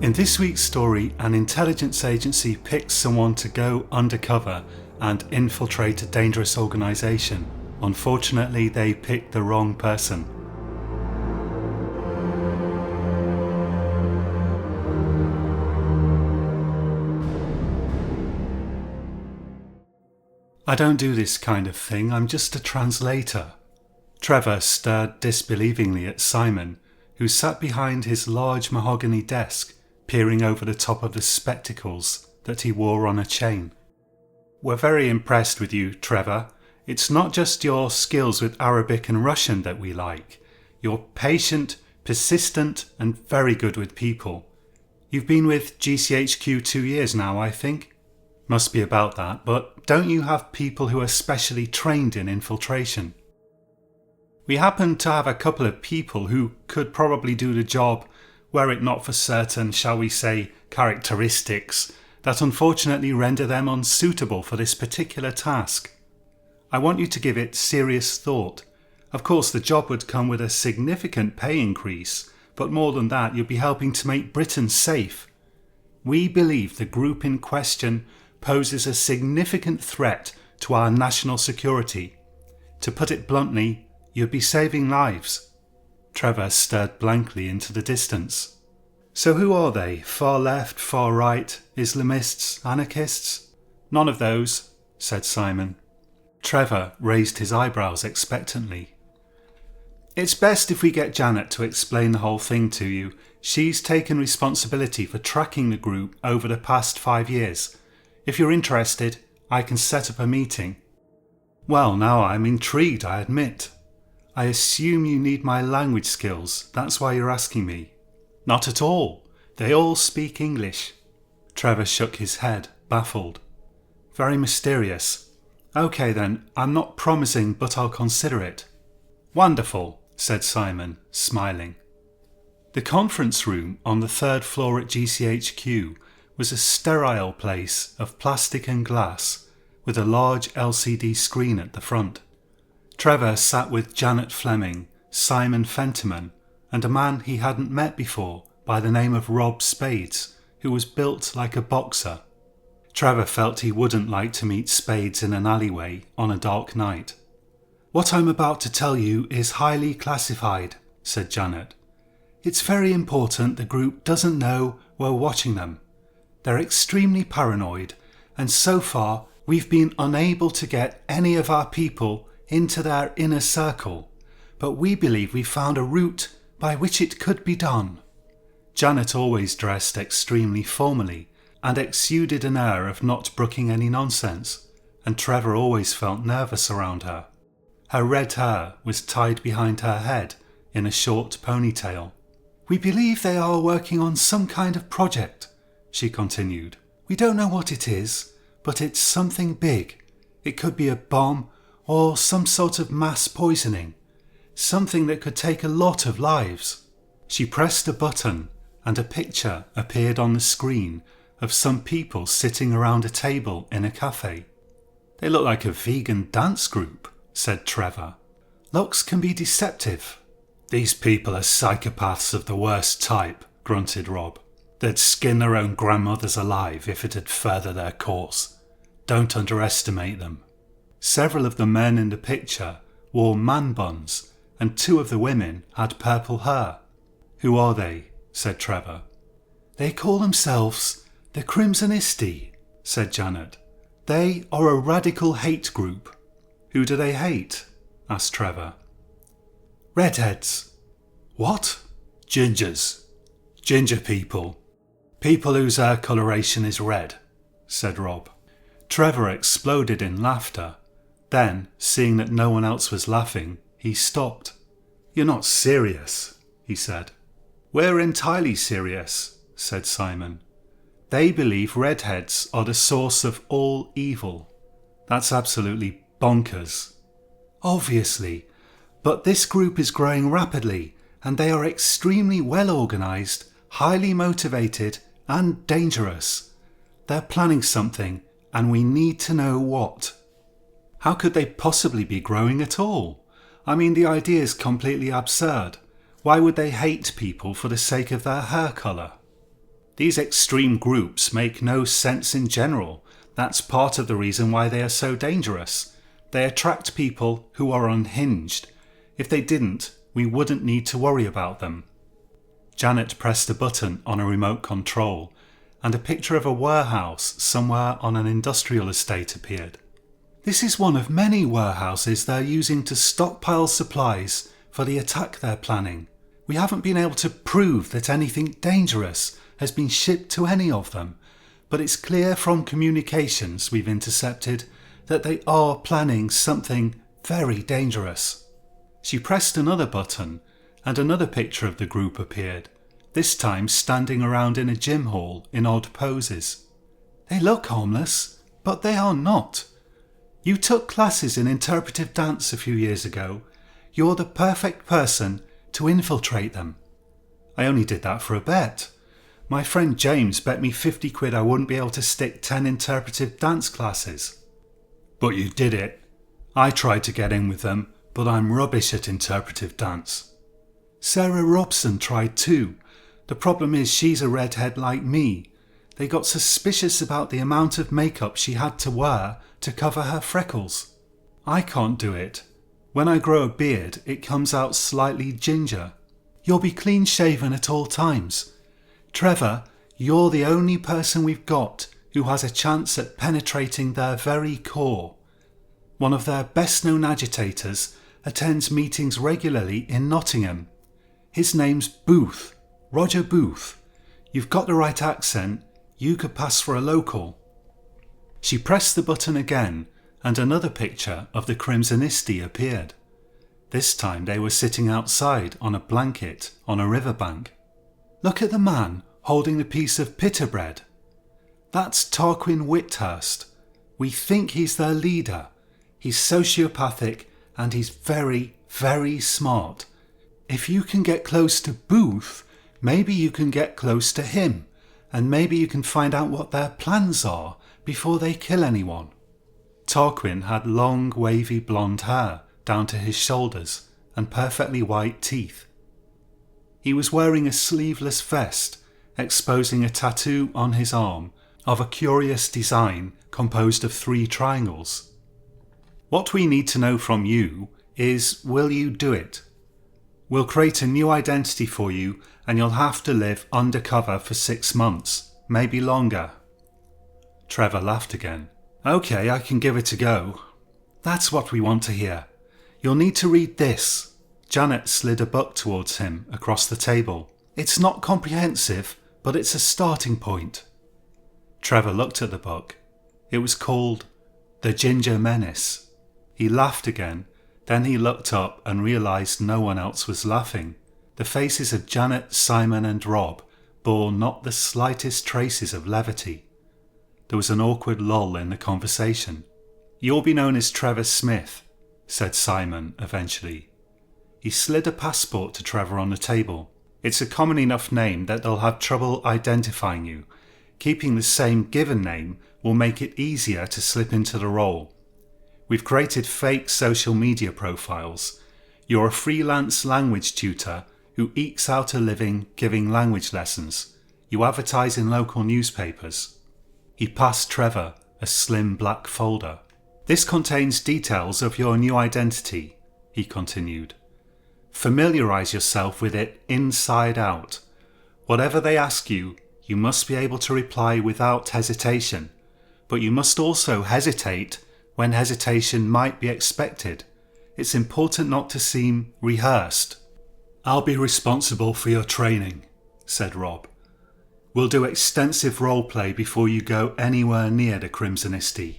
In this week's story, an intelligence agency picks someone to go undercover and infiltrate a dangerous organisation. Unfortunately, they picked the wrong person. I don't do this kind of thing, I'm just a translator. Trevor stared disbelievingly at Simon, who sat behind his large mahogany desk, peering over the top of the spectacles that he wore on a chain. We're very impressed with you, Trevor. It's not just your skills with Arabic and Russian that we like. You're patient, persistent, and very good with people. You've been with GCHQ 2 years now, I think. Must be about that, but don't you have people who are specially trained in infiltration? We happen to have a couple of people who could probably do the job were it not for certain, shall we say, characteristics that unfortunately render them unsuitable for this particular task. I want you to give it serious thought. Of course, the job would come with a significant pay increase, but more than that, you'd be helping to make Britain safe. We believe the group in question poses a significant threat to our national security. To put it bluntly, you'd be saving lives. Trevor stared blankly into the distance. So who are they? Far left, far right, Islamists, anarchists? None of those, said Simon. Trevor raised his eyebrows expectantly. It's best if we get Janet to explain the whole thing to you. She's taken responsibility for tracking the group over the past 5 years. If you're interested, I can set up a meeting. Well, now I'm intrigued, I admit. I assume you need my language skills, that's why you're asking me. Not at all. They all speak English. Trevor shook his head, baffled. Very mysterious. OK then, I'm not promising, but I'll consider it. Wonderful, said Simon, smiling. The conference room on the 3rd floor at GCHQ was a sterile place of plastic and glass with a large LCD screen at the front. Trevor sat with Janet Fleming, Simon Fentiman, and a man he hadn't met before by the name of Rob Spades, who was built like a boxer. Trevor felt he wouldn't like to meet Spades in an alleyway on a dark night. What I'm about to tell you is highly classified, said Janet. It's very important the group doesn't know we're watching them. They're extremely paranoid, and so far we've been unable to get any of our people into their inner circle, but we believe we found a route by which it could be done. Janet always dressed extremely formally and exuded an air of not brooking any nonsense, and Trevor always felt nervous around her. Her red hair was tied behind her head in a short ponytail. We believe they are working on some kind of project, she continued. We don't know what it is, but it's something big. It could be a bomb or some sort of mass poisoning. Something that could take a lot of lives. She pressed a button and a picture appeared on the screen of some people sitting around a table in a cafe. They look like a vegan dance group, said Trevor. Looks can be deceptive. These people are psychopaths of the worst type, grunted Rob. They'd skin their own grandmothers alive if it had furthered their course. Don't underestimate them. Several of the men in the picture wore man buns, and 2 of the women had purple hair. Who are they? Said Trevor. They call themselves the Crimsonisti, said Janet. They are a radical hate group. Who do they hate? Asked Trevor. Redheads. What? Gingers. Ginger people. People whose hair coloration is red, said Rob. Trevor exploded in laughter. Then, seeing that no one else was laughing, he stopped. You're not serious, he said. We're entirely serious, said Simon. They believe redheads are the source of all evil. That's absolutely bonkers. Obviously, but this group is growing rapidly and they are extremely well organised, highly motivated and dangerous. They're planning something and we need to know what. How could they possibly be growing at all? I mean, the idea is completely absurd. Why would they hate people for the sake of their hair colour? These extreme groups make no sense in general. That's part of the reason why they are so dangerous. They attract people who are unhinged. If they didn't, we wouldn't need to worry about them. Janet pressed a button on a remote control, and a picture of a warehouse somewhere on an industrial estate appeared. This is one of many warehouses they're using to stockpile supplies for the attack they're planning. We haven't been able to prove that anything dangerous has been shipped to any of them, but it's clear from communications we've intercepted that they are planning something very dangerous. She pressed another button, and another picture of the group appeared, this time standing around in a gym hall in odd poses. They look harmless, but they are not. You took classes in interpretive dance a few years ago. You're the perfect person to infiltrate them. I only did that for a bet. My friend James bet me 50 quid I wouldn't be able to stick 10 interpretive dance classes. But you did it. I tried to get in with them, but I'm rubbish at interpretive dance. Sarah Robson tried too. The problem is she's a redhead like me. They got suspicious about the amount of makeup she had to wear to cover her freckles. I can't do it. When I grow a beard, it comes out slightly ginger. You'll be clean shaven at all times. Trevor, you're the only person we've got who has a chance at penetrating their very core. One of their best known agitators attends meetings regularly in Nottingham. His name's Booth, Roger Booth. You've got the right accent, you could pass for a local. She pressed the button again, and another picture of the Crimsonisti appeared. This time they were sitting outside on a blanket on a riverbank. Look at the man holding the piece of pita bread. That's Tarquin Whithurst. We think he's their leader. He's sociopathic and he's very, very smart. If you can get close to Booth, maybe you can get close to him, and maybe you can find out what their plans are before they kill anyone. Tarquin had long, wavy blonde hair down to his shoulders and perfectly white teeth. He was wearing a sleeveless vest, exposing a tattoo on his arm of a curious design composed of 3 triangles. What we need to know from you is, will you do it? We'll create a new identity for you and you'll have to live undercover for 6 months, maybe longer. Trevor laughed again. Okay, I can give it a go. That's what we want to hear. You'll need to read this. Janet slid a book towards him across the table. It's not comprehensive, but it's a starting point. Trevor looked at the book. It was called The Ginger Menace. He laughed again, then he looked up and realised no one else was laughing. The faces of Janet, Simon and Rob bore not the slightest traces of levity. There was an awkward lull in the conversation. You'll be known as Trevor Smith, said Simon eventually. He slid a passport to Trevor on the table. It's a common enough name that they'll have trouble identifying you. Keeping the same given name will make it easier to slip into the role. We've created fake social media profiles. You're a freelance language tutor who ekes out a living giving language lessons. You advertise in local newspapers. He passed Trevor a slim black folder. This contains details of your new identity, he continued. Familiarise yourself with it inside out. Whatever they ask you, you must be able to reply without hesitation, but you must also hesitate when hesitation might be expected. It's important not to seem rehearsed. I'll be responsible for your training, said Rob. We'll do extensive roleplay before you go anywhere near the Crimsonisti.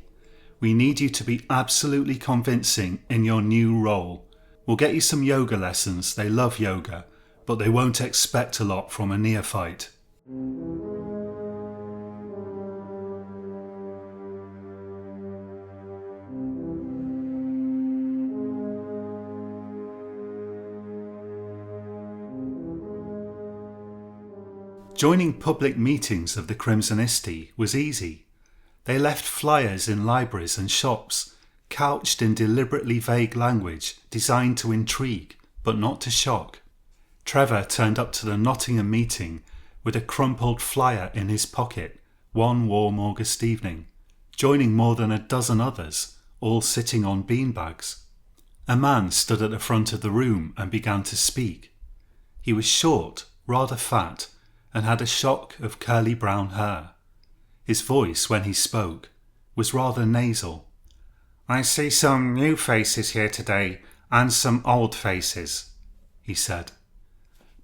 We need you to be absolutely convincing in your new role. We'll get you some yoga lessons. They love yoga, but they won't expect a lot from a neophyte. Joining public meetings of the Crimsonisti was easy. They left flyers in libraries and shops, couched in deliberately vague language designed to intrigue, but not to shock. Trevor turned up to the Nottingham meeting with a crumpled flyer in his pocket one warm August evening, joining more than a dozen others, all sitting on beanbags. A man stood at the front of the room and began to speak. He was short, rather fat, and had a shock of curly brown hair. His voice, when he spoke, was rather nasal. "I see some new faces here today, and some old faces," he said.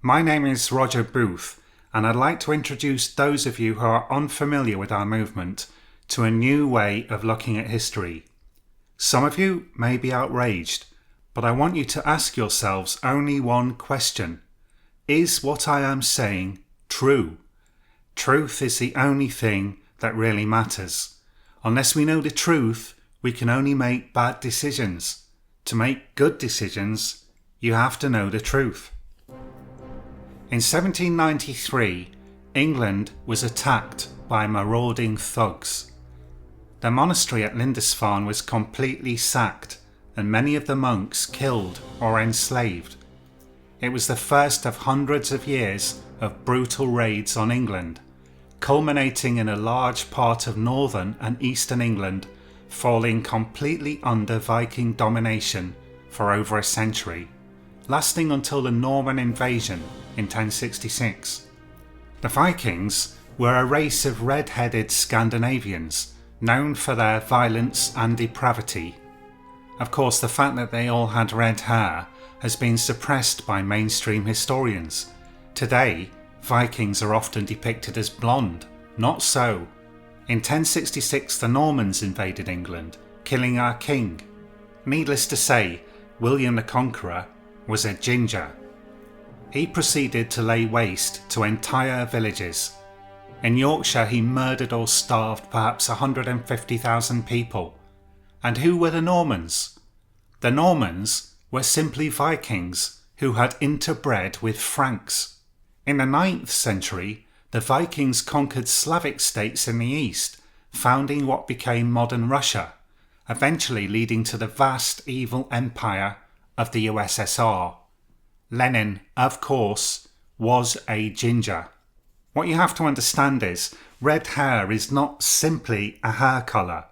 "My name is Roger Booth, and I'd like to introduce those of you who are unfamiliar with our movement to a new way of looking at history. Some of you may be outraged, but I want you to ask yourselves only one question. Is what I am saying true? Truth is the only thing that really matters. Unless we know the truth, we can only make bad decisions. To make good decisions, you have to know the truth." In 1793, England was attacked by marauding thugs. The monastery at Lindisfarne was completely sacked and many of the monks killed or enslaved. It was the first of hundreds of years of brutal raids on England, culminating in a large part of northern and eastern England falling completely under Viking domination for over a century, lasting until the Norman invasion in 1066. The Vikings were a race of red-headed Scandinavians known for their violence and depravity. Of course, the fact that they all had red hair has been suppressed by mainstream historians. Today, Vikings are often depicted as blonde. Not so. In 1066, the Normans invaded England, killing our king. Needless to say, William the Conqueror was a ginger. He proceeded to lay waste to entire villages. In Yorkshire, he murdered or starved perhaps 150,000 people. And who were the Normans? The Normans were simply Vikings who had interbred with Franks. In the 9th century, the Vikings conquered Slavic states in the east, founding what became modern Russia, eventually leading to the vast evil empire of the USSR. Lenin, of course, was a ginger. What you have to understand is, red hair is not simply a hair colour.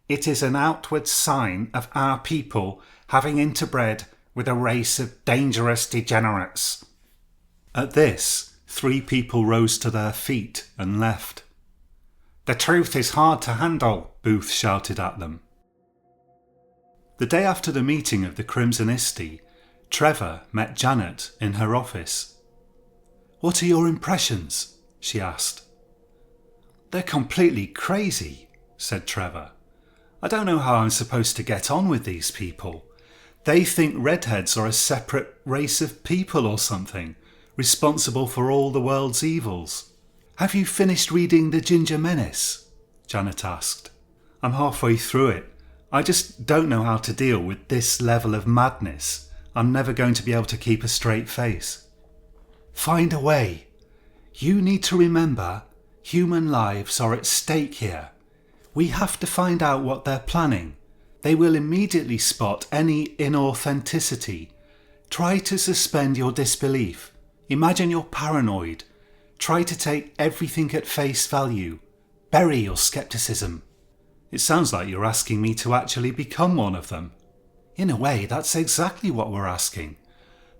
It is an outward sign of our people having interbred with a race of dangerous degenerates. At this, 3 people rose to their feet and left. "The truth is hard to handle," Booth shouted at them. The day after the meeting of the Crimsonisti, Trevor met Janet in her office. "What are your impressions?" she asked. "They're completely crazy," said Trevor. "I don't know how I'm supposed to get on with these people. They think redheads are a separate race of people or something, responsible for all the world's evils." "Have you finished reading The Ginger Menace?" Janet asked. "I'm halfway through it. I just don't know how to deal with this level of madness. I'm never going to be able to keep a straight face." "Find a way. You need to remember, human lives are at stake here. We have to find out what they're planning. They will immediately spot any inauthenticity. Try to suspend your disbelief. Imagine you're paranoid. Try to take everything at face value. Bury your skepticism." "It sounds like you're asking me to actually become one of them." "In a way, that's exactly what we're asking.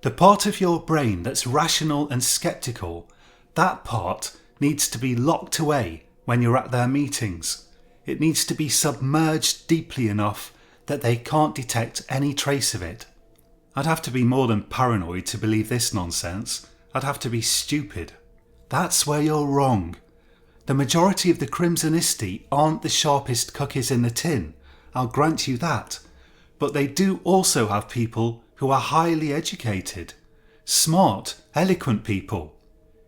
The part of your brain that's rational and skeptical, that part needs to be locked away when you're at their meetings. It needs to be submerged deeply enough that they can't detect any trace of it." "I'd have to be more than paranoid to believe this nonsense. I'd have to be stupid." "That's where you're wrong. The majority of the Crimsonisti aren't the sharpest cookies in the tin, I'll grant you that. But they do also have people who are highly educated. Smart, eloquent people.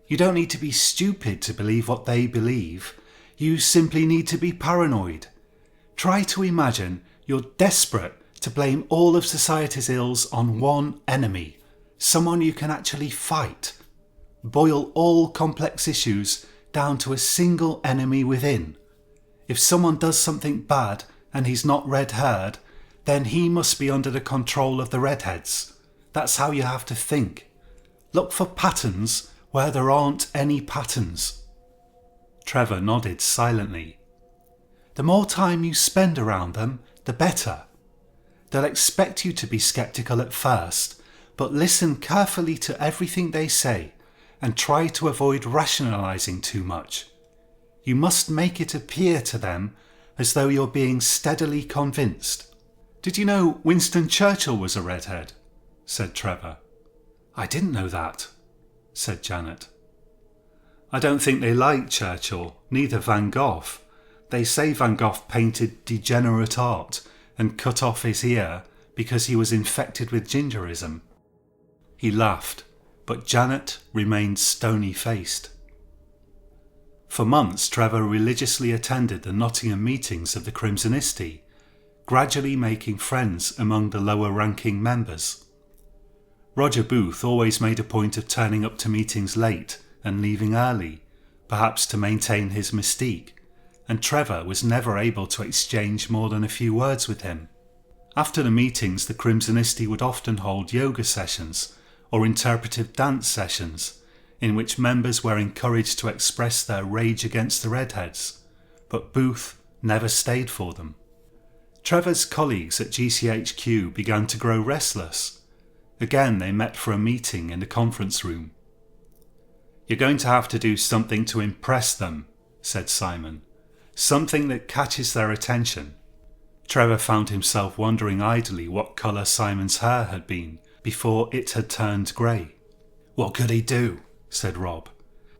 You don't need to be stupid to believe what they believe. You simply need to be paranoid. Try to imagine you're desperate to blame all of society's ills on one enemy, someone you can actually fight. Boil all complex issues down to a single enemy within. If someone does something bad and he's not red-haired, then he must be under the control of the redheads. That's how you have to think. Look for patterns where there aren't any patterns. Trevor nodded silently. The more time you spend around them, the better. They'll expect you to be sceptical at first, but listen carefully to everything they say and try to avoid rationalizing too much. You must make it appear to them as though you're being steadily convinced. Did you know Winston Churchill was a redhead? Said Trevor. I didn't know that, said Janet. I don't think they liked Churchill, neither Van Gogh. They say Van Gogh painted degenerate art and cut off his ear because he was infected with gingerism. He laughed, but Janet remained stony-faced. For months Trevor religiously attended the Nottingham meetings of the Crimsonisti, gradually making friends among the lower-ranking members. Roger Booth always made a point of turning up to meetings late and leaving early, perhaps to maintain his mystique, and Trevor was never able to exchange more than a few words with him. After the meetings, the Crimsonisti would often hold yoga sessions or interpretive dance sessions, in which members were encouraged to express their rage against the redheads, but Booth never stayed for them. Trevor's colleagues at GCHQ began to grow restless. Again they met for a meeting in the conference room. You're going to have to do something to impress them, said Simon. Something that catches their attention. Trevor found himself wondering idly what colour Simon's hair had been before it had turned grey. What could he do? Said Rob.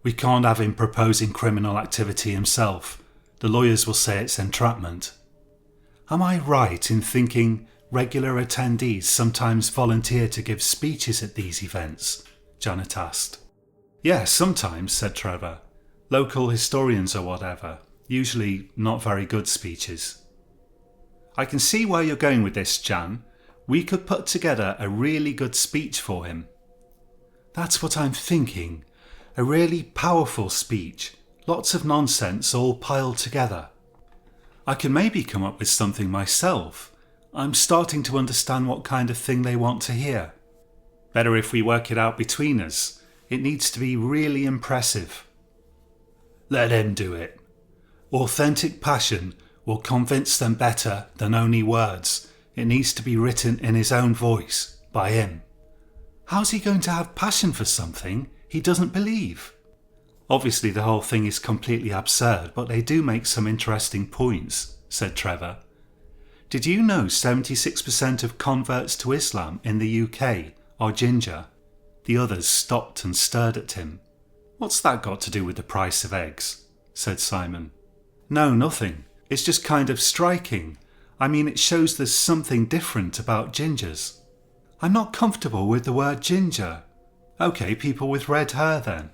We can't have him proposing criminal activity himself. The lawyers will say it's entrapment. Am I right in thinking regular attendees sometimes volunteer to give speeches at these events? Janet asked. Yes, sometimes, said Trevor. Local historians or whatever. Usually not very good speeches. I can see where you're going with this, Jan. We could put together a really good speech for him. That's what I'm thinking. A really powerful speech. Lots of nonsense all piled together. I can maybe come up with something myself. I'm starting to understand what kind of thing they want to hear. Better if we work it out between us. It needs to be really impressive. Let him do it. Authentic passion will convince them better than only words. It needs to be written in his own voice, by him. How's he going to have passion for something he doesn't believe? Obviously the whole thing is completely absurd, but they do make some interesting points, said Trevor. Did you know 76% of converts to Islam in the UK are ginger? The others stopped and stared at him. What's that got to do with the price of eggs? Said Simon. No, nothing. It's just kind of striking. I mean, it shows there's something different about gingers. I'm not comfortable with the word ginger. OK, people with red hair then.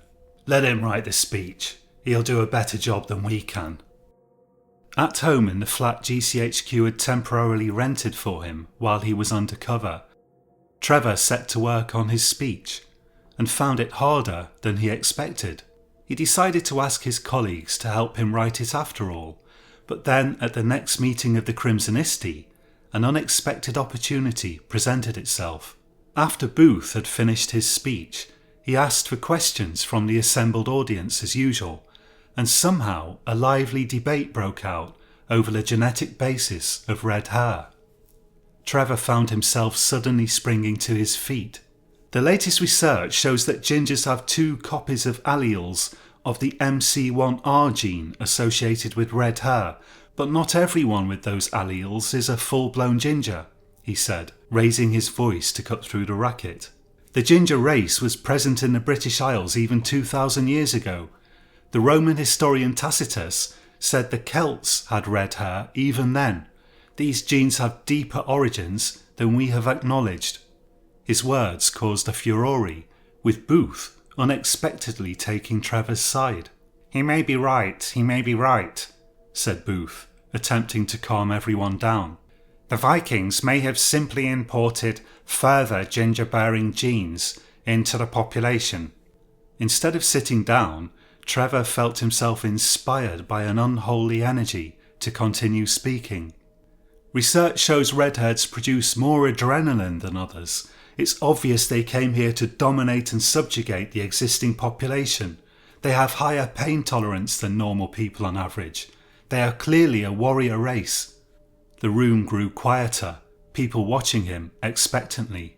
Let him write the speech. He'll do a better job than we can. At home in the flat GCHQ had temporarily rented for him while he was undercover, Trevor set to work on his speech and found it harder than he expected. He decided to ask his colleagues to help him write it after all, but then at the next meeting of the Crimsonisti, an unexpected opportunity presented itself. After Booth had finished his speech, he asked for questions from the assembled audience as usual, and somehow a lively debate broke out over the genetic basis of red hair. Trevor found himself suddenly springing to his feet. The latest research shows that gingers have 2 copies of alleles of the MC1R gene associated with red hair, but not everyone with those alleles is a full-blown ginger, he said, raising his voice to cut through the racket. The ginger race was present in the British Isles even 2,000 years ago. The Roman historian Tacitus said the Celts had red hair even then. These genes have deeper origins than we have acknowledged. His words caused a furore, with Booth unexpectedly taking Trevor's side. He may be right, said Booth, attempting to calm everyone down. The Vikings may have simply imported further ginger-bearing genes into the population. Instead of sitting down, Trevor felt himself inspired by an unholy energy to continue speaking. Research shows redheads produce more adrenaline than others. It's obvious they came here to dominate and subjugate the existing population. They have higher pain tolerance than normal people on average. They are clearly a warrior race. The room grew quieter, people watching him expectantly.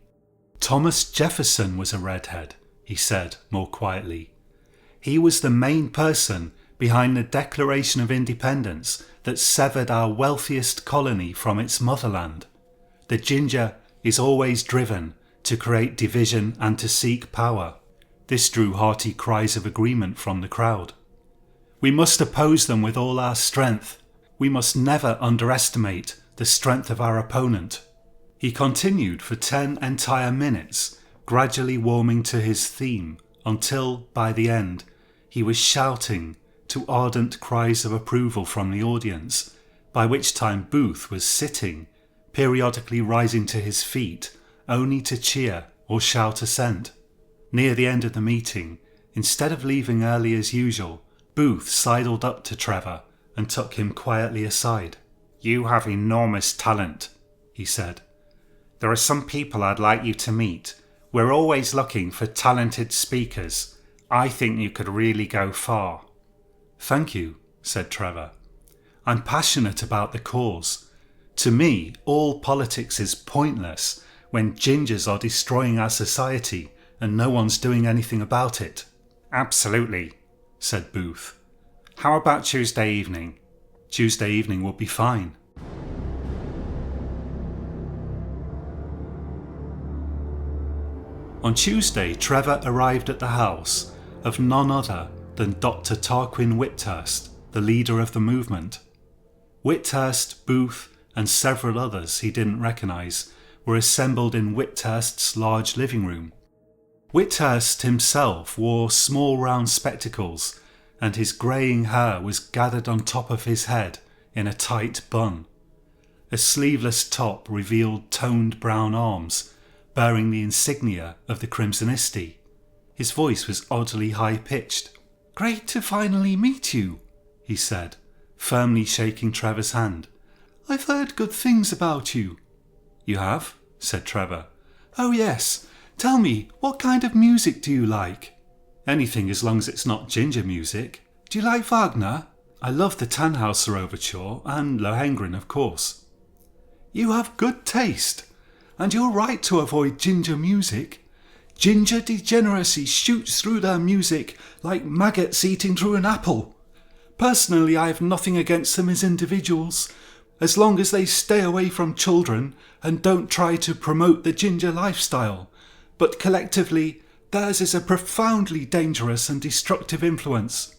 Thomas Jefferson was a redhead, he said more quietly. He was the main person behind the Declaration of Independence that severed our wealthiest colony from its motherland. The ginger is always driven to create division and to seek power. This drew hearty cries of agreement from the crowd. We must oppose them with all our strength. We must never underestimate the strength of our opponent. He continued for 10 entire minutes, gradually warming to his theme, until, by the end, he was shouting to ardent cries of approval from the audience, by which time Booth was sitting, periodically rising to his feet, only to cheer or shout assent. Near the end of the meeting, instead of leaving early as usual, Booth sidled up to Trevor and took him quietly aside. "You have enormous talent," he said. "There are some people I'd like you to meet. We're always looking for talented speakers. I think you could really go far." "Thank you," said Trevor. "I'm passionate about the cause. To me, all politics is pointless when gingers are destroying our society and no one's doing anything about it." "Absolutely," said Booth. "How about Tuesday evening?" "Tuesday evening would be fine." On Tuesday, Trevor arrived at the house of none other than Dr. Tarquin Whithurst, the leader of the movement. Whithurst, Booth, and several others he didn't recognise were assembled in Whithurst's large living room. Whithurst himself wore small round spectacles, and his greying hair was gathered on top of his head in a tight bun. A sleeveless top revealed toned brown arms, bearing the insignia of the Crimsonisti. His voice was oddly high-pitched. "Great to finally meet you," he said, firmly shaking Trevor's hand. "I've heard good things about you." "You have?" said Trevor. "Oh yes. Tell me, what kind of music do you like?" "Anything as long as it's not ginger music." "Do you like Wagner?" "I love the Tannhäuser Overture and Lohengrin, of course." "You have good taste, and you're right to avoid ginger music. Ginger degeneracy shoots through their music like maggots eating through an apple. Personally, I have nothing against them as individuals, as long as they stay away from children and don't try to promote the ginger lifestyle. But collectively, theirs is a profoundly dangerous and destructive influence."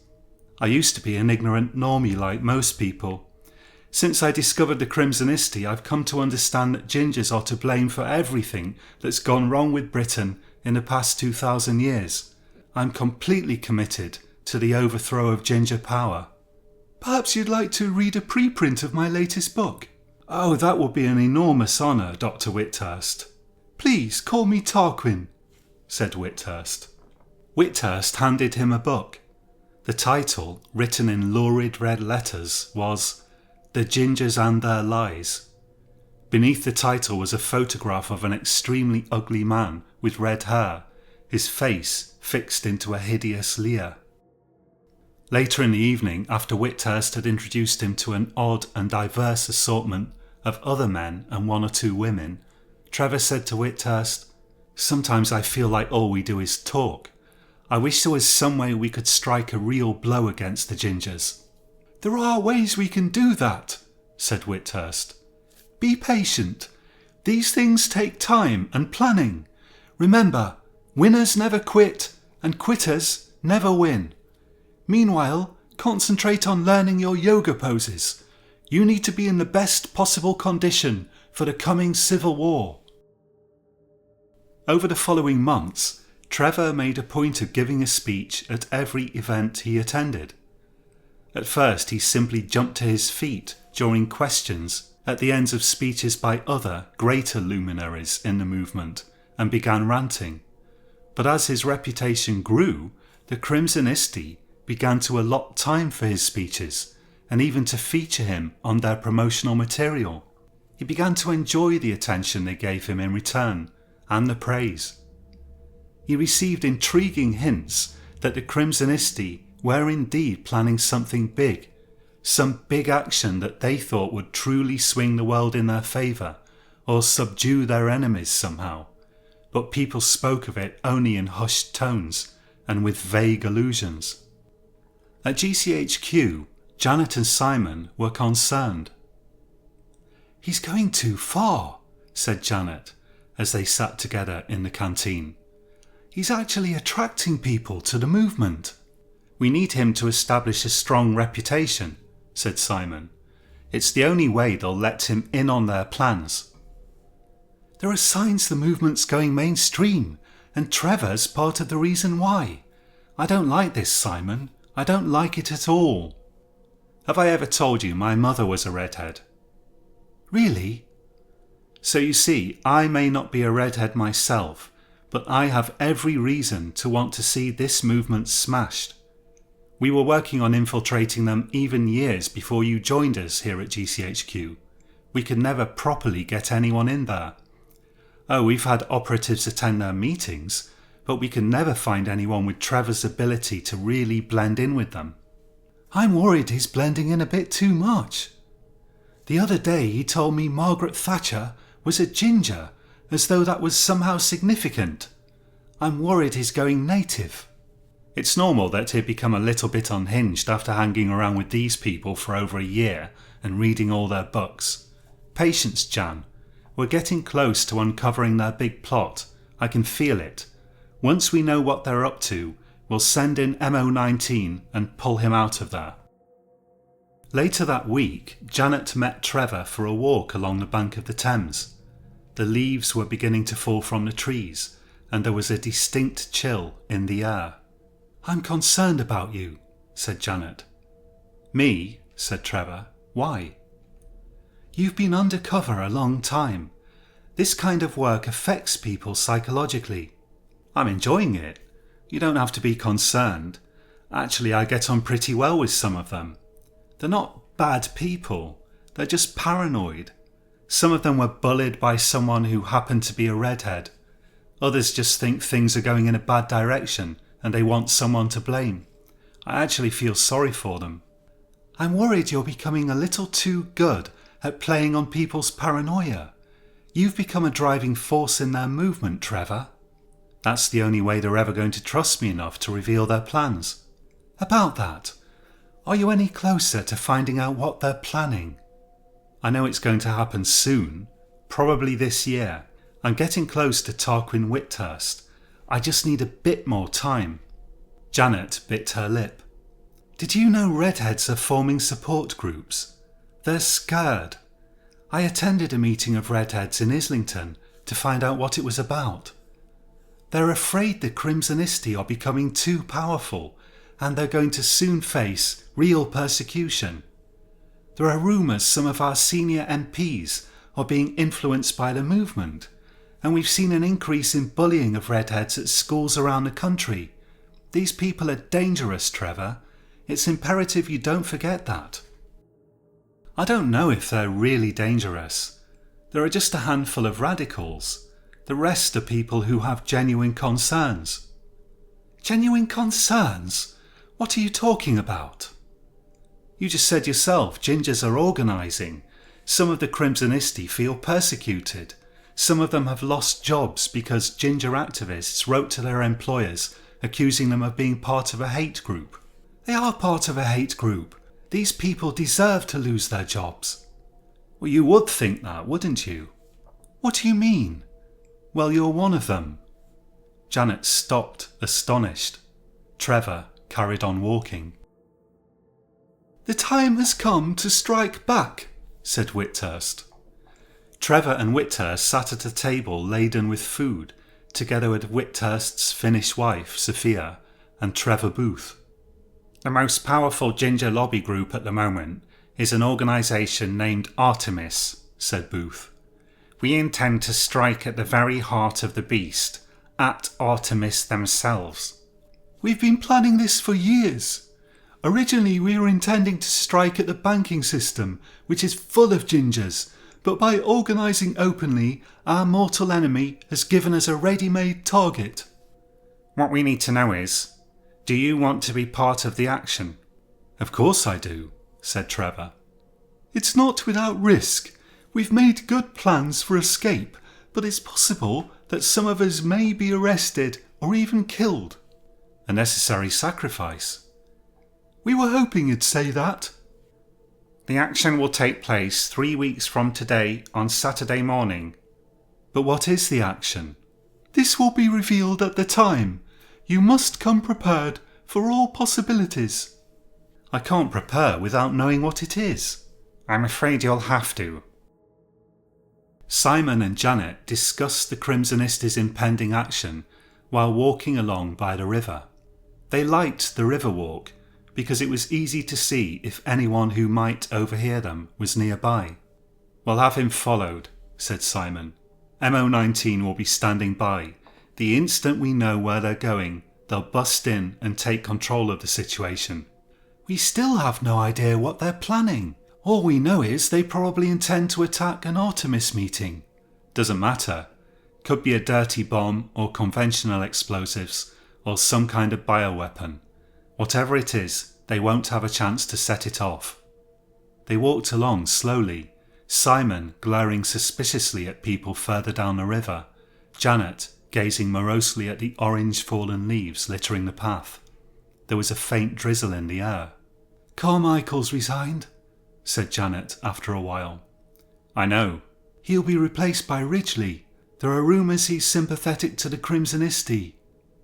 I used to be an ignorant normie like most people. Since I discovered the Crimsonisti, I've come to understand that gingers are to blame for everything that's gone wrong with Britain in the past 2,000 years. I'm completely committed to the overthrow of ginger power. "Perhaps you'd like to read a preprint of my latest book?" "Oh, that would be an enormous honour, Dr. Whithurst." "Please call me Tarquin," said Whithurst. Whithurst handed him a book. The title, written in lurid red letters, was "The Gingers and Their Lies." Beneath the title was a photograph of an extremely ugly man with red hair, his face fixed into a hideous leer. Later in the evening, after Whithurst had introduced him to an odd and diverse assortment of other men and one or two women, Trevor said to Whithurst, "Sometimes I feel like all we do is talk. I wish there was some way we could strike a real blow against the gingers." "There are ways we can do that," said Whithurst. "Be patient. These things take time and planning. Remember, winners never quit and quitters never win. Meanwhile, concentrate on learning your yoga poses. You need to be in the best possible condition for the coming civil war." Over the following months, Trevor made a point of giving a speech at every event he attended. At first, he simply jumped to his feet during questions at the ends of speeches by other, greater luminaries in the movement and began ranting. But as his reputation grew, the Crimsonisti began to allot time for his speeches and even to feature him on their promotional material. He began to enjoy the attention they gave him in return, and the praise. He received intriguing hints that the Crimsonisti were indeed planning something big, some big action that they thought would truly swing the world in their favour or subdue their enemies somehow, but people spoke of it only in hushed tones and with vague allusions. At GCHQ, Janet and Simon were concerned. "He's going too far," said Janet as they sat together in the canteen. "He's actually attracting people to the movement." "We need him to establish a strong reputation," said Simon. "It's the only way they'll let him in on their plans." "There are signs the movement's going mainstream, and Trevor's part of the reason why. I don't like this, Simon. I don't like it at all." "Have I ever told you my mother was a redhead?" "Really?" "So you see, I may not be a redhead myself, but I have every reason to want to see this movement smashed. We were working on infiltrating them even years before you joined us here at GCHQ. We could never properly get anyone in there. Oh, we've had operatives attend their meetings, but we can never find anyone with Trevor's ability to really blend in with them." "I'm worried he's blending in a bit too much. The other day he told me Margaret Thatcher was a ginger, as though that was somehow significant. I'm worried he's going native." "It's normal that he'd become a little bit unhinged after hanging around with these people for over a year and reading all their books. Patience, Jan. We're getting close to uncovering their big plot. I can feel it. Once we know what they're up to, we'll send in MO19 and pull him out of there." Later that week, Janet met Trevor for a walk along the bank of the Thames. The leaves were beginning to fall from the trees, and there was a distinct chill in the air. "I'm concerned about you," said Janet. "Me?" said Trevor. "Why?" "You've been undercover a long time. This kind of work affects people psychologically." "I'm enjoying it. You don't have to be concerned. Actually, I get on pretty well with some of them. They're not bad people. They're just paranoid. Some of them were bullied by someone who happened to be a redhead. Others just think things are going in a bad direction and they want someone to blame. I actually feel sorry for them." "I'm worried you're becoming a little too good at playing on people's paranoia. You've become a driving force in their movement, Trevor." "That's the only way they're ever going to trust me enough to reveal their plans." "About that, are you any closer to finding out what they're planning?" "I know it's going to happen soon, probably this year. I'm getting close to Tarquin Whithurst. I just need a bit more time." Janet bit her lip. "Did you know redheads are forming support groups? They're scared. I attended a meeting of redheads in Islington to find out what it was about. They're afraid the Crimsonisti are becoming too powerful and they're going to soon face real persecution. There are rumours some of our senior MPs are being influenced by the movement, and we've seen an increase in bullying of redheads at schools around the country. These people are dangerous, Trevor. It's imperative you don't forget that." "I don't know if they're really dangerous. There are just a handful of radicals. The rest are people who have genuine concerns." "Genuine concerns? What are you talking about?" "You just said yourself, gingers are organising. Some of the Crimsonisti feel persecuted. Some of them have lost jobs because ginger activists wrote to their employers accusing them of being part of a hate group." "They are part of a hate group. These people deserve to lose their jobs." "Well, you would think that, wouldn't you?" "What do you mean?" "Well, you're one of them." Janet stopped, astonished. Trevor carried on walking. "The time has come to strike back," said Whithurst. Trevor and Whithurst sat at a table laden with food, together with Whithurst's Finnish wife, Sophia, and Trevor Booth. "The most powerful ginger lobby group at the moment is an organisation named Artemis," said Booth. "We intend to strike at the very heart of the beast, at Artemis themselves." "We've been planning this for years. Originally we were intending to strike at the banking system, which is full of gingers, but by organising openly, our mortal enemy has given us a ready-made target. What we need to know is, do you want to be part of the action? Of course I do, said Trevor. It's not without risk. We've made good plans for escape, but it's possible that some of us may be arrested or even killed. A necessary sacrifice. We were hoping you'd say that. The action will take place 3 weeks from today on Saturday morning. But what is the action? This will be revealed at the time. You must come prepared for all possibilities. I can't prepare without knowing what it is. I'm afraid you'll have to. Simon and Janet discussed the Crimsonists' impending action while walking along by the river. They liked the river walk because it was easy to see if anyone who might overhear them was nearby. We'll have him followed, said Simon. MO19 will be standing by. The instant we know where they're going, they'll bust in and take control of the situation. We still have no idea what they're planning. All we know is they probably intend to attack an Artemis meeting. Doesn't matter. Could be a dirty bomb or conventional explosives or some kind of bioweapon. Whatever it is, they won't have a chance to set it off. They walked along slowly, Simon glaring suspiciously at people further down the river, Janet gazing morosely at the orange fallen leaves littering the path. There was a faint drizzle in the air. Carmichael's resigned, said Janet after a while. I know. He'll be replaced by Ridgely. There are rumours he's sympathetic to the Crimsonisti.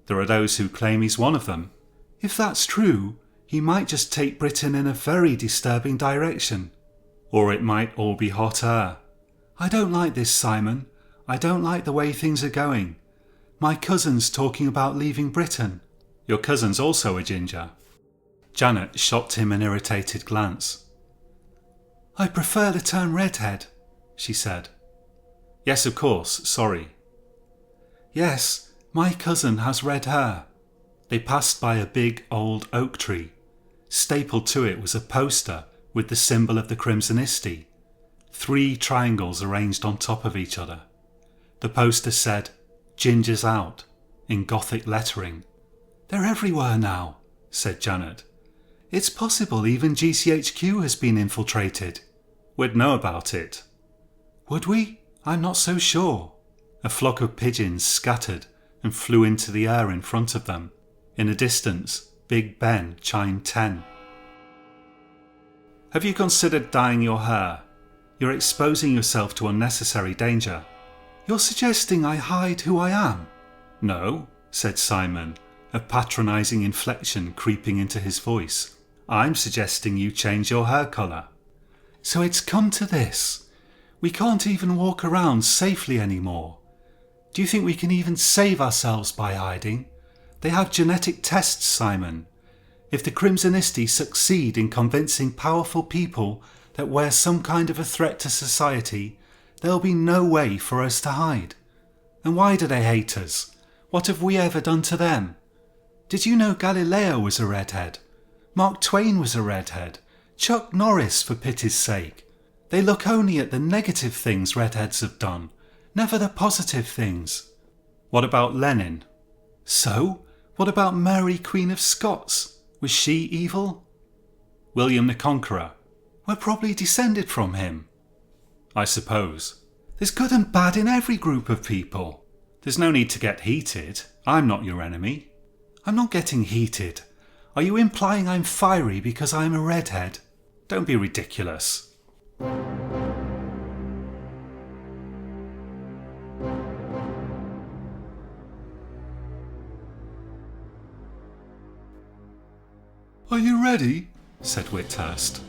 There are those who claim he's one of them. If that's true, he might just take Britain in a very disturbing direction. Or it might all be hot air. I don't like this, Simon. I don't like the way things are going. My cousin's talking about leaving Britain. Your cousin's also a ginger. Janet shot him an irritated glance. I prefer the term redhead, she said. Yes, of course, sorry. Yes, my cousin has red hair. They passed by a big old oak tree. Stapled to it was a poster with the symbol of the Crimsonisti, 3 triangles arranged on top of each other. The poster said, Gingers out, in Gothic lettering. They're everywhere now, said Janet. It's possible even GCHQ has been infiltrated. We'd know about it. Would we? I'm not so sure. A flock of pigeons scattered and flew into the air in front of them. In the distance, Big Ben chimed 10. Have you considered dyeing your hair? You're exposing yourself to unnecessary danger. You're suggesting I hide who I am? No, said Simon, a patronising inflection creeping into his voice. I'm suggesting you change your hair colour. So it's come to this. We can't even walk around safely anymore. Do you think we can even save ourselves by hiding? They have genetic tests, Simon. If the Crimsonisti succeed in convincing powerful people that we're some kind of a threat to society, there'll be no way for us to hide. And why do they hate us? What have we ever done to them? Did you know Galileo was a redhead? Mark Twain was a redhead. Chuck Norris, for pity's sake. They look only at the negative things redheads have done, never the positive things. What about Lenin? So, what about Mary, Queen of Scots? Was she evil? William the Conqueror. We're probably descended from him. I suppose. There's good and bad in every group of people. There's no need to get heated. I'm not your enemy. I'm not getting heated. Are you implying I'm fiery because I'm a redhead? Don't be ridiculous. Are you ready? Said Whithurst.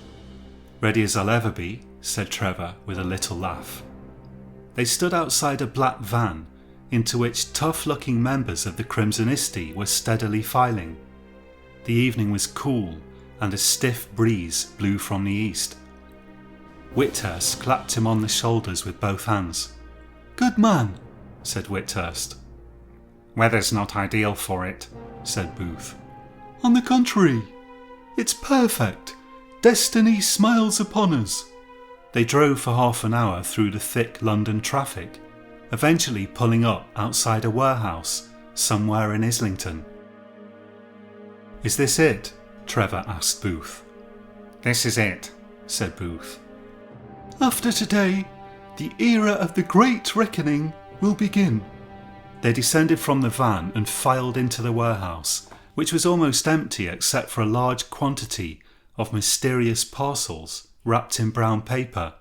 Ready as I'll ever be, said Trevor with a little laugh. They stood outside a black van into which tough-looking members of the Crimsonisti were steadily filing. The evening was cool and a stiff breeze blew from the east. Whithurst clapped him on the shoulders with both hands. Good man, said Whithurst. Weather's not ideal for it, said Booth. On the contrary, it's perfect. Destiny smiles upon us. They drove for half an hour through the thick London traffic, eventually pulling up outside a warehouse somewhere in Islington. "Is this it?" Trevor asked Booth. "This is it," said Booth. "After today, the era of the Great Reckoning will begin." They descended from the van and filed into the warehouse, which was almost empty except for a large quantity of mysterious parcels wrapped in brown paper.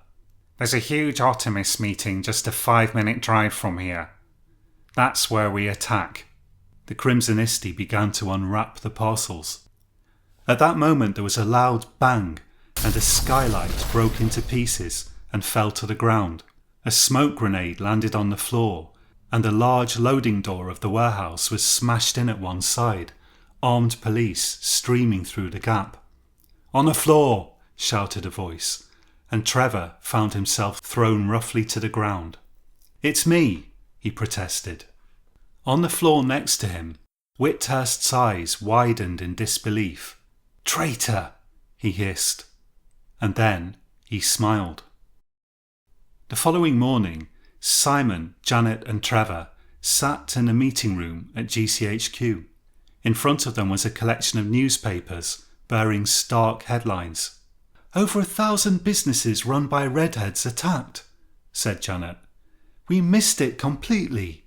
"There's a huge Artemis meeting just a 5-minute drive from here. That's where we attack." The Crimsonisti began to unwrap the parcels. At that moment there was a loud bang, and a skylight broke into pieces and fell to the ground. A smoke grenade landed on the floor, and the large loading door of the warehouse was smashed in at one side, armed police streaming through the gap. "On the floor!" shouted a voice, and Trevor found himself thrown roughly to the ground. "It's me," he protested. On the floor next to him, Whithurst's eyes widened in disbelief. "Traitor!" he hissed. And then he smiled. The following morning, Simon, Janet and Trevor sat in a meeting room at GCHQ. In front of them was a collection of newspapers bearing stark headlines. "Over 1,000 businesses run by redheads attacked," said Janet. "We missed it completely.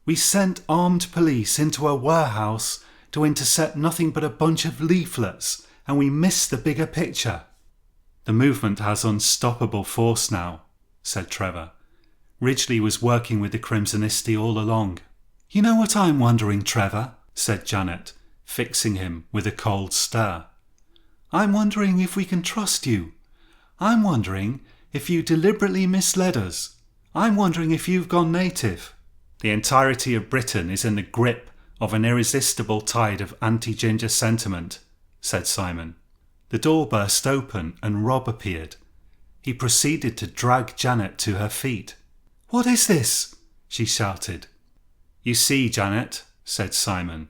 We sent armed police into a warehouse to intercept nothing but a bunch of leaflets, and we missed the bigger picture." "The movement has unstoppable force now," said Trevor. "Ridgely was working with the Crimsonisti all along." "You know what I'm wondering, Trevor?" said Janet, fixing him with a cold stare. "I'm wondering if we can trust you. I'm wondering if you deliberately misled us. I'm wondering if you've gone native." "The entirety of Britain is in the grip of an irresistible tide of anti-ginger sentiment," said Simon. The door burst open and Rob appeared. He proceeded to drag Janet to her feet. "What is this?" she shouted. "You see, Janet," said Simon,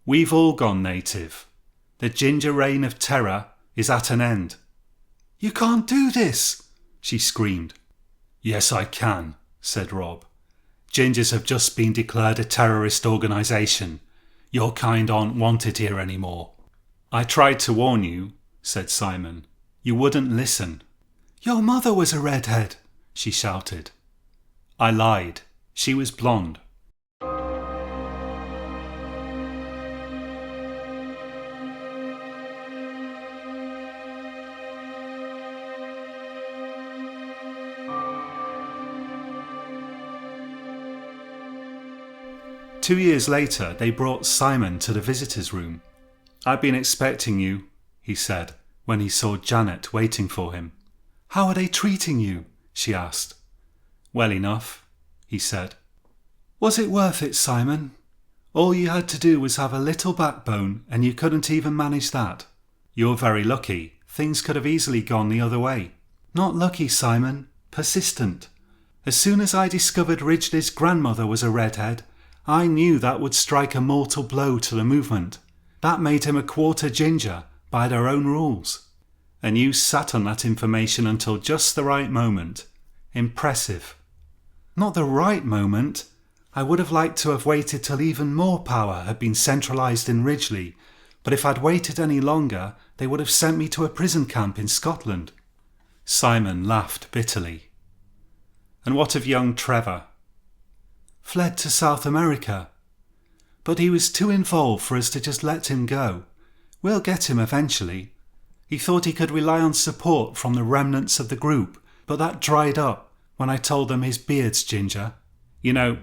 "we've all gone native. The ginger reign of terror is at an end." "You can't do this," she screamed. "Yes, I can," said Rob. "Gingers have just been declared a terrorist organisation. Your kind aren't wanted here anymore." "I tried to warn you," said Simon. "You wouldn't listen." "Your mother was a redhead," she shouted. "I lied. She was blonde." Two years later, they brought Simon to the visitors' room. "I've been expecting you," he said, when he saw Janet waiting for him. "How are they treating you?" she asked. "Well enough," he said. "Was it worth it, Simon? All you had to do was have a little backbone, and you couldn't even manage that." "You're very lucky. Things could have easily gone the other way." "Not lucky, Simon. Persistent. As soon as I discovered Ridgely's grandmother was a redhead, I knew that would strike a mortal blow to the movement. That made him a quarter ginger, by their own rules. And you sat on that information until just the right moment. Impressive." "Not the right moment. I would have liked to have waited till even more power had been centralised in Ridgely, but if I'd waited any longer, they would have sent me to a prison camp in Scotland." Simon laughed bitterly. "And what of young Trevor?" "Fled to South America. But he was too involved for us to just let him go. We'll get him eventually. He thought he could rely on support from the remnants of the group, but that dried up when I told them his beard's ginger. You know,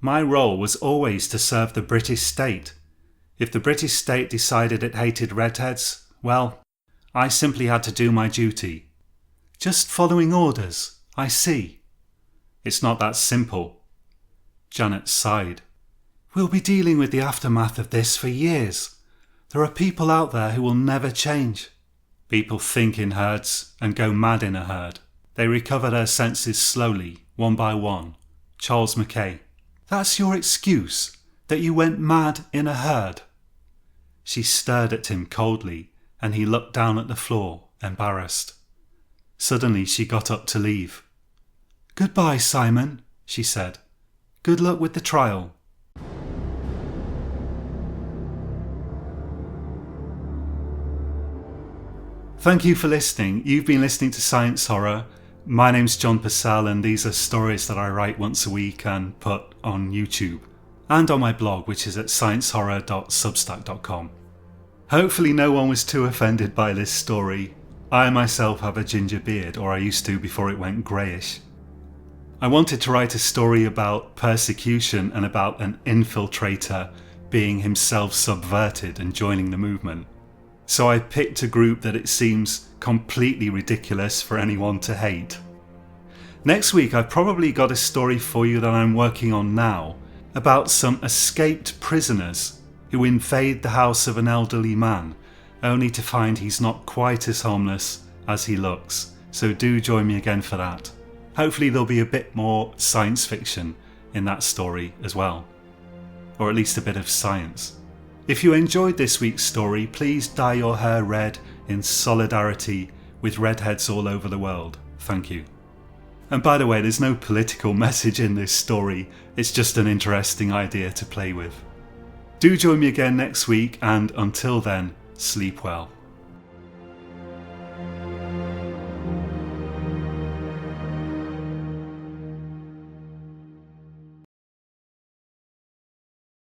my role was always to serve the British state. If the British state decided it hated redheads, well, I simply had to do my duty." "Just following orders, I see." "It's not that simple." Janet sighed. "We'll be dealing with the aftermath of this for years. There are people out there who will never change." "People think in herds and go mad in a herd. They recover their senses slowly, one by one." Charles Mackay. "That's your excuse, that you went mad in a herd?" She stared at him coldly, and he looked down at the floor, embarrassed. Suddenly she got up to leave. "Goodbye, Simon," she said. "Good luck with the trial." Thank you for listening. You've been listening to Science Horror. My name's John Purcell, and these are stories that I write once a week and put on YouTube and on my blog, which is at sciencehorror.substack.com. Hopefully no one was too offended by this story. I myself have a ginger beard, or I used to before it went greyish. I wanted to write a story about persecution and about an infiltrator being himself subverted and joining the movement. So I picked a group that it seems completely ridiculous for anyone to hate. Next week I've probably got a story for you that I'm working on now about some escaped prisoners who invade the house of an elderly man only to find he's not quite as homeless as he looks. So do join me again for that. Hopefully there'll be a bit more science fiction in that story as well, or at least a bit of science. If you enjoyed this week's story, please dye your hair red in solidarity with redheads all over the world. Thank you. And by the way, there's no political message in this story, it's just an interesting idea to play with. Do join me again next week, and until then, sleep well.